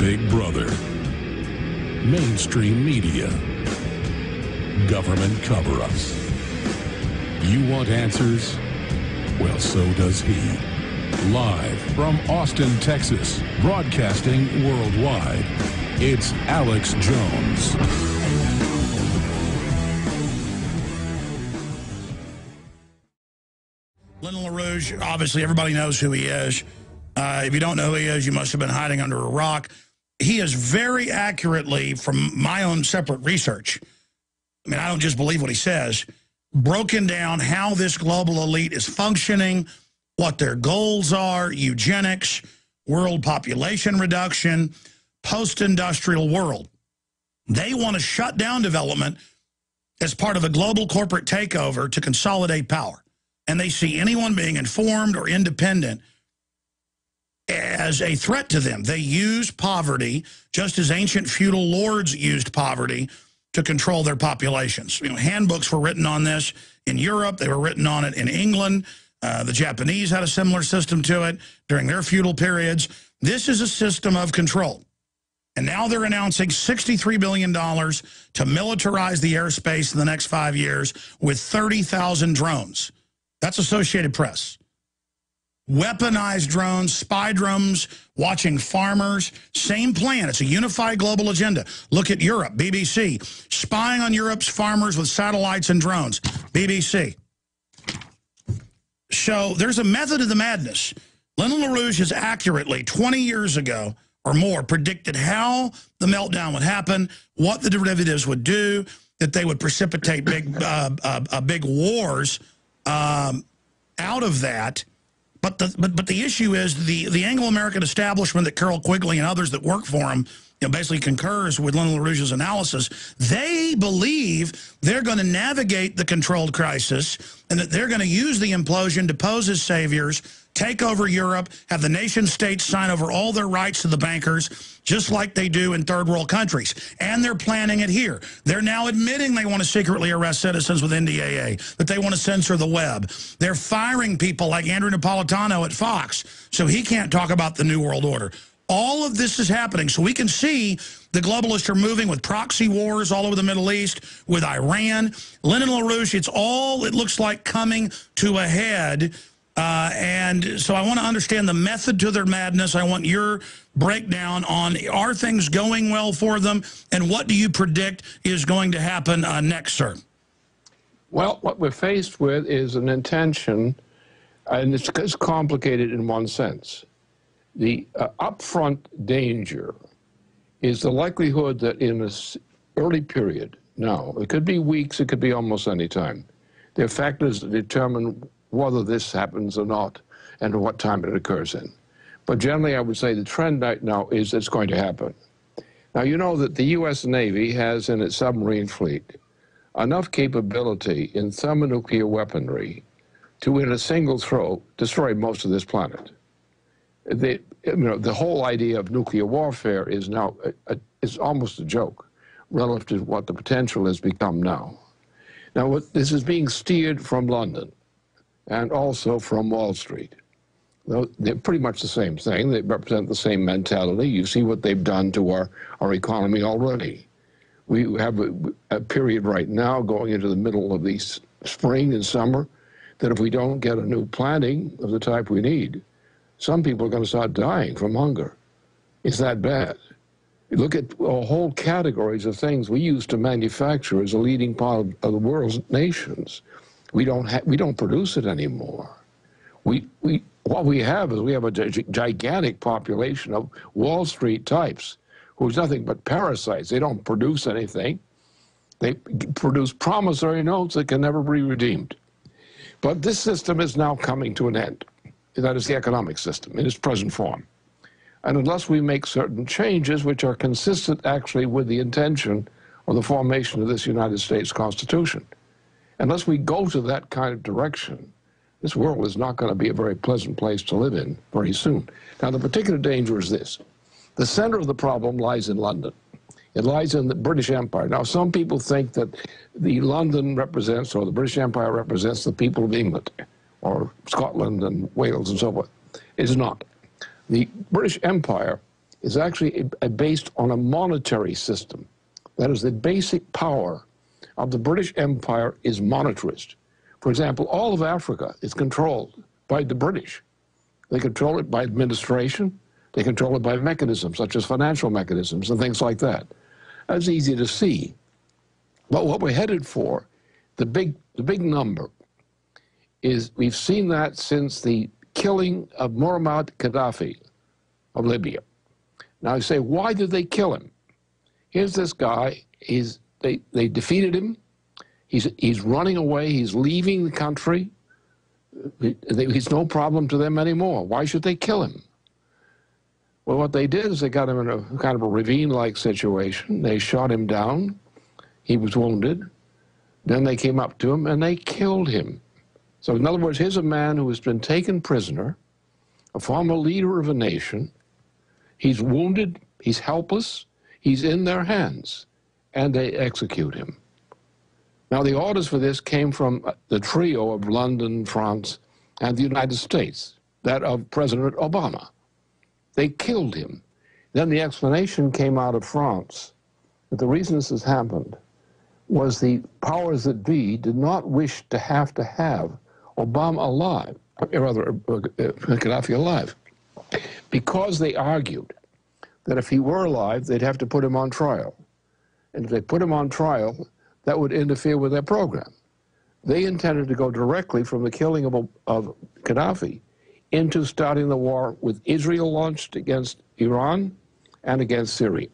Big Brother, mainstream media, government cover-ups. You want answers? Well, so does he. Live from Austin, Texas, broadcasting worldwide, it's Alex Jones. Lyndon LaRouche, obviously everybody knows who he is. If you don't know who he is, you must have been hiding under a rock. He is very accurately, from my own separate research, I mean, I don't just believe what he says, broken down how this global elite is functioning, what their goals are, eugenics, world population reduction, post-industrial world. They want to shut down development as part of a global corporate takeover to consolidate power. And they see anyone being informed or independent as a threat to them. They use poverty, just as ancient feudal lords used poverty to control their populations. You know, handbooks were written on this in Europe. They were written on it in England. The Japanese had a similar system to it during their feudal periods. This is a system of control. And now they're announcing $63 billion to militarize the airspace in the next 5 years with 30,000 drones. That's Associated Press. Weaponized drones, spy drones, watching farmers, same plan. It's a unified global agenda. Look at Europe, BBC. Spying on Europe's farmers with satellites and drones, BBC. So there's a method of the madness. Lyndon LaRouche has accurately, 20 years ago or more, predicted how the meltdown would happen, what the derivatives would do, that they would precipitate big wars out of that. But the issue is the Anglo-American establishment that Carol Quigley and others that work for him, you know, basically concurs with Lyndon LaRouche's analysis. They believe they're going to navigate the controlled crisis and that they're going to use the implosion to pose as saviors, take over Europe, have the nation states sign over all their rights to the bankers, just like they do in third world countries. And they're planning it here. They're now admitting they want to secretly arrest citizens with NDAA, that they want to censor the web. They're firing people like Andrew Napolitano at Fox, so he can't talk about the New World Order. All of this is happening, so we can see the globalists are moving with proxy wars all over the Middle East, with Iran. Lyndon LaRouche, it's all, it looks like, coming to a head. And so I want to understand the method to their madness. I want your breakdown on, are things going well for them, and what do you predict is going to happen next, sir? Well, what we're faced with is an intention, and it's complicated in one sense. The upfront danger is the likelihood that in this early period, now, it could be weeks, it could be almost any time, there are factors that determine whether this happens or not and what time it occurs in. But generally, I would say the trend right now is it's going to happen. Now, you know that the U.S. Navy has in its submarine fleet enough capability in thermonuclear weaponry to, in a single throw, destroy most of this planet. The whole idea of nuclear warfare is now is almost a joke relative to what the potential has become now. Now, this is being steered from London and also from Wall Street. They're pretty much the same thing. They represent the same mentality. You see what they've done to our economy already. We have a period right now going into the middle of the spring and summer that if we don't get a new planting of the type we need, some people are going to start dying from hunger. It's that bad. You look at whole categories of things we used to manufacture as a leading part of the world's nations. We don't produce it anymore. What we have is we have a gigantic population of Wall Street types who's nothing but parasites. They don't produce anything. They produce promissory notes that can never be redeemed. But this system is now coming to an end. That is the economic system in its present form. And unless we make certain changes which are consistent actually with the intention of the formation of this United States Constitution, unless we go to that kind of direction, this world is not going to be a very pleasant place to live in very soon. Now, the particular danger is this. The center of the problem lies in London. It lies in the British Empire. Now, some people think that the London represents, or the British Empire represents the people of England, or Scotland and Wales and so forth. It is not. The British Empire is actually based on a monetary system. That is, the basic power of the British Empire is monetarist. For example, all of Africa is controlled by the British. They control it by administration. They control it by mechanisms, such as financial mechanisms and things like that. That's easy to see. But what we're headed for, the big number, is we've seen that since the killing of Muammar Gaddafi of Libya. Now you say, why did they kill him? Here's this guy, they defeated him, he's running away, he's leaving the country, he's no problem to them anymore. Why should they kill him? Well, what they did is they got him in a kind of a ravine-like situation. They shot him down, he was wounded, then they came up to him and they killed him. So in other words, here's a man who has been taken prisoner, a former leader of a nation. He's wounded, he's helpless, he's in their hands, and they execute him. Now, the orders for this came from the trio of London, France, and the United States, that of President Obama. They killed him. Then the explanation came out of France that the reason this has happened was the powers that be did not wish to have Obama alive, or rather Gaddafi alive, because they argued that if he were alive, they'd have to put him on trial. And if they put him on trial, that would interfere with their program. They intended to go directly from the killing of Gaddafi into starting the war with Israel launched against Iran and against Syria.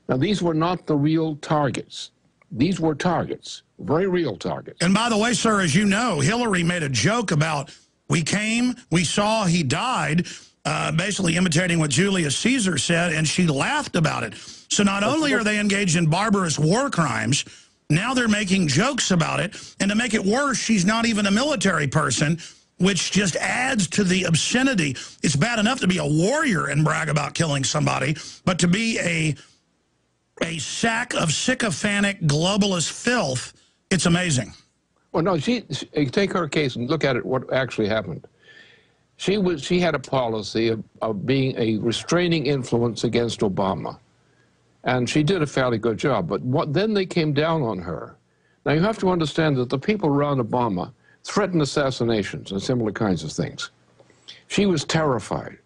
Now, these were not the real targets. These were targets, very real targets. And by the way, sir, as you know, Hillary made a joke about, we came, we saw, he died, basically imitating what Julius Caesar said, and she laughed about it. So not only are they engaged in barbarous war crimes, now they're making jokes about it. And to make it worse, she's not even a military person, which just adds to the obscenity. It's bad enough to be a warrior and brag about killing somebody, but to be a sack of sycophantic globalist filth, it's amazing. Well, no, take her case and look at it, what actually happened. She had a policy of being a restraining influence against Obama. And she did a fairly good job. But then they came down on her. Now, you have to understand that the people around Obama threatened assassinations and similar kinds of things. She was terrified.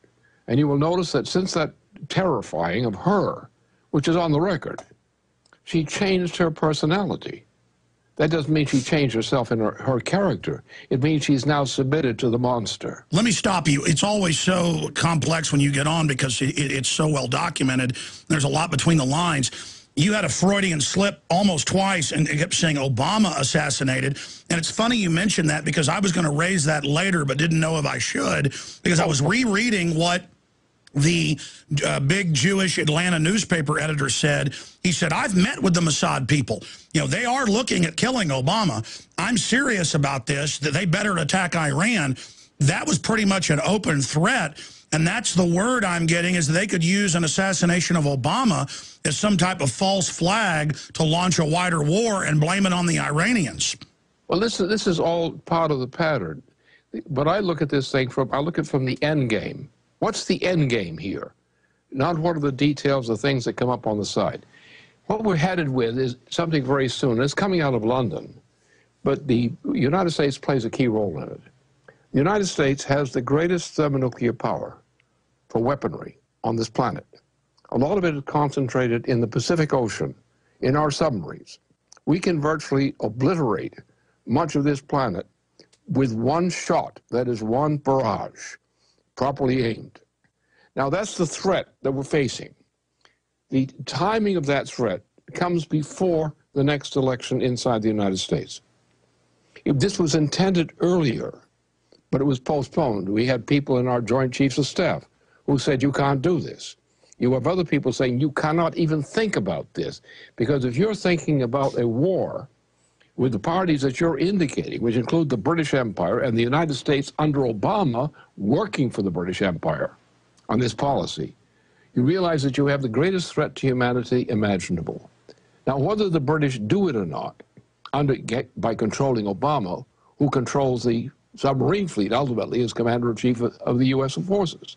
And you will notice that since that terrifying of her, which is on the record, she changed her personality. That doesn't mean she changed herself in her character. It means she's now submitted to the monster. Let me stop you. It's always so complex when you get on because it's so well documented. There's a lot between the lines. You had a Freudian slip almost twice and kept saying Obama assassinated. And it's funny you mentioned that because I was going to raise that later but didn't know if I should because I was rereading what the big Jewish Atlanta newspaper editor said. He said, I've met with the Mossad people. You know, they are looking at killing Obama. I'm serious about this, that they better attack Iran. That was pretty much an open threat. And that's the word I'm getting, is they could use an assassination of Obama as some type of false flag to launch a wider war and blame it on the Iranians. Well, this is all part of the pattern. But I look at this thing from the end game. What's the end game here? Not what are the details, the things that come up on the side. What we're headed with is something very soon. It's coming out of London, but the United States plays a key role in it. The United States has the greatest thermonuclear power for weaponry on this planet. A lot of it is concentrated in the Pacific Ocean, in our submarines. We can virtually obliterate much of this planet with one shot, that is one barrage, properly aimed. Now, that's the threat that we're facing. The timing of that threat comes before the next election inside the United States. If this was intended earlier, but it was postponed, we had people in our Joint Chiefs of Staff who said, you can't do this. You have other people saying, you cannot even think about this, because if you're thinking about a war with the parties that you're indicating, which include the British Empire and the United States under Obama working for the British Empire on this policy, you realize that you have the greatest threat to humanity imaginable. Now, whether the British do it or not, by controlling Obama, who controls the submarine fleet ultimately as commander-in-chief of the U.S. forces,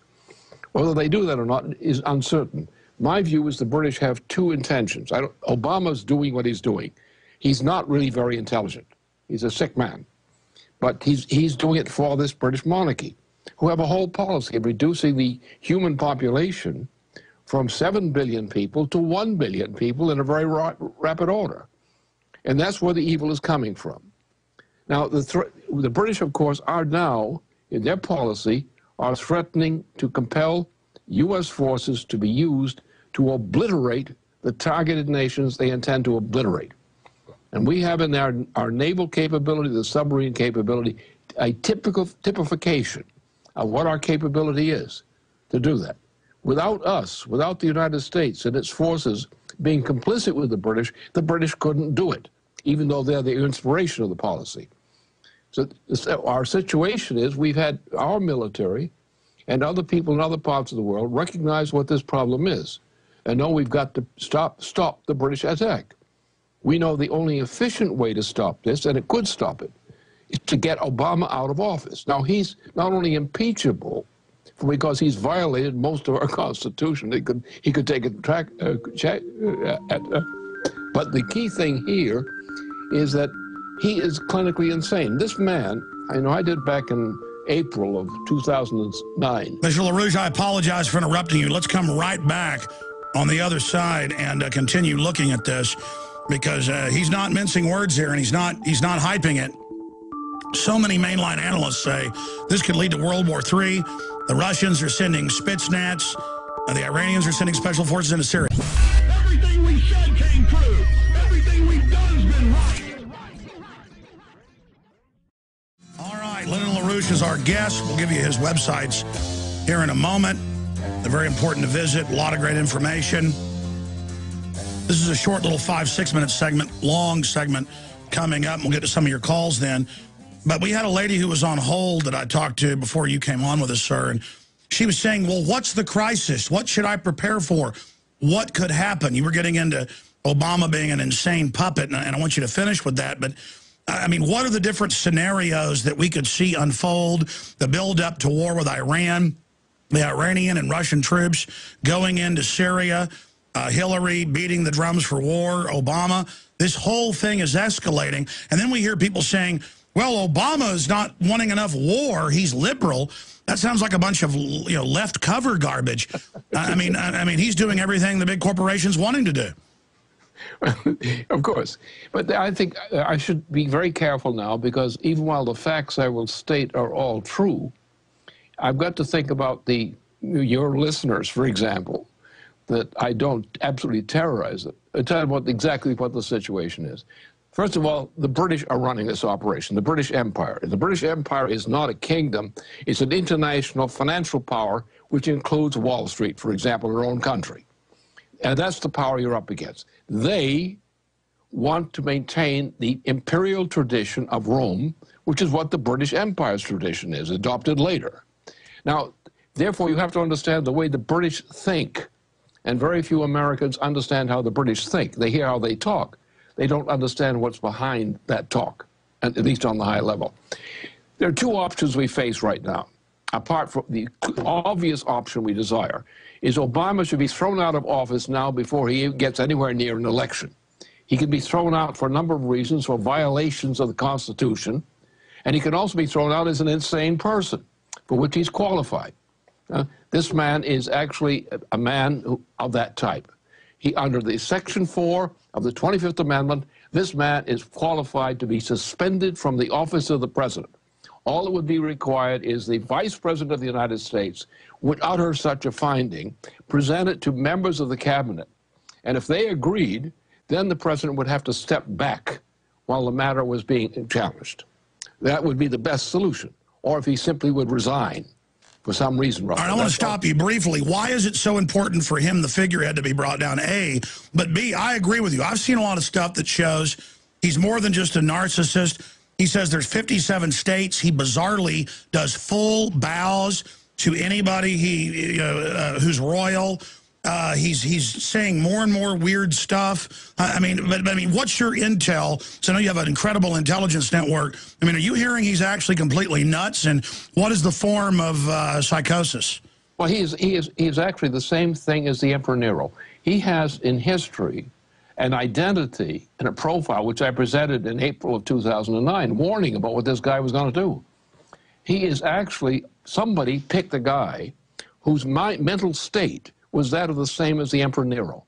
Whether they do that or not is uncertain. My view is the British have two intentions. Obama's doing what he's doing. He's not really very intelligent. He's a sick man. But he's doing it for this British monarchy, who have a whole policy of reducing the human population from 7 billion people to 1 billion people in a very rapid order. And that's where the evil is coming from. Now, the British, of course, are now, in their policy, are threatening to compel U.S. forces to be used to obliterate the targeted nations they intend to obliterate. And we have in our naval capability, the submarine capability, a typification of what our capability is to do that. Without us, without the United States and its forces being complicit with the British couldn't do it, even though they're the inspiration of the policy. So our situation is we've had our military and other people in other parts of the world recognize what this problem is and know we've got to stop the British attack. We know the only efficient way to stop this, and it could stop it, is to get Obama out of office. Now, he's not only impeachable because he's violated most of our Constitution. He could take a but the key thing here is that he is clinically insane. This man, I did back in April of 2009. Mr. LaRouche, I apologize for interrupting you. Let's come right back on the other side and continue looking at this, because he's not mincing words here, and he's not hyping it. So many mainline analysts say this could lead to World War III. The Russians are sending Spetsnaz, and the Iranians are sending special forces into Syria. Everything we said came true. Everything we've done has been right. All right, Lyndon LaRouche is our guest. We'll give you his websites here in a moment. They're very important to visit. A lot of great information. This is a short little 5-6 minute segment, long segment coming up. We'll get to some of your calls then. But we had a lady who was on hold that I talked to before you came on with us, sir, and she was saying, well, what's the crisis? What should I prepare for? What could happen? You were getting into Obama being an insane puppet, and I want you to finish with that. But, I mean, what are the different scenarios that we could see unfold, the build-up to war with Iran, the Iranian and Russian troops going into Syria, Hillary beating the drums for war, Obama? This whole thing is escalating. And then we hear people saying, well, Obama is not wanting enough war. He's liberal. That sounds like a bunch of left cover garbage. I mean, he's doing everything the big corporations want him to do. Of course. But I think I should be very careful now, because even while the facts I will state are all true, I've got to think about your listeners, for example, that I don't absolutely terrorize them. I tell them exactly what the situation is. First of all, the British are running this operation, the British Empire. The British Empire is not a kingdom. It's an international financial power, which includes Wall Street, for example, their own country. And that's the power you're up against. They want to maintain the imperial tradition of Rome, which is what the British Empire's tradition is, adopted later. Now, therefore, you have to understand the way the British think. And very few Americans understand how the British think. They hear how they talk. They don't understand what's behind that talk, at least on the high level. There are two options we face right now. Apart from the obvious option we desire, is Obama should be thrown out of office now before he gets anywhere near an election. He can be thrown out for a number of reasons, for violations of the Constitution, and he can also be thrown out as an insane person, for which he's qualified. This man is actually a man of that type. Under the Section 4 of the 25th Amendment, this man is qualified to be suspended from the office of the president. All that would be required is the Vice President of the United States would utter such a finding, present it to members of the cabinet, and if they agreed, then the president would have to step back while the matter was being challenged. That would be the best solution, or if he simply would resign for some reason. All right, I want to stop you briefly. Why is it so important for him, the figurehead, to be brought down, A? But B, I agree with you. I've seen a lot of stuff that shows he's more than just a narcissist. He says there's 57 states. He bizarrely does full bows to anybody who's royal. He's saying more and more weird stuff. I mean, what's your intel? So I know you have an incredible intelligence network. I mean, are you hearing he's actually completely nuts? And what is the form of psychosis? Well, he is actually the same thing as the Emperor Nero. He has in history an identity and a profile, which I presented in April of 2009, warning about what this guy was going to do. He is actually, somebody picked a guy whose mental state was that of the same as the Emperor Nero.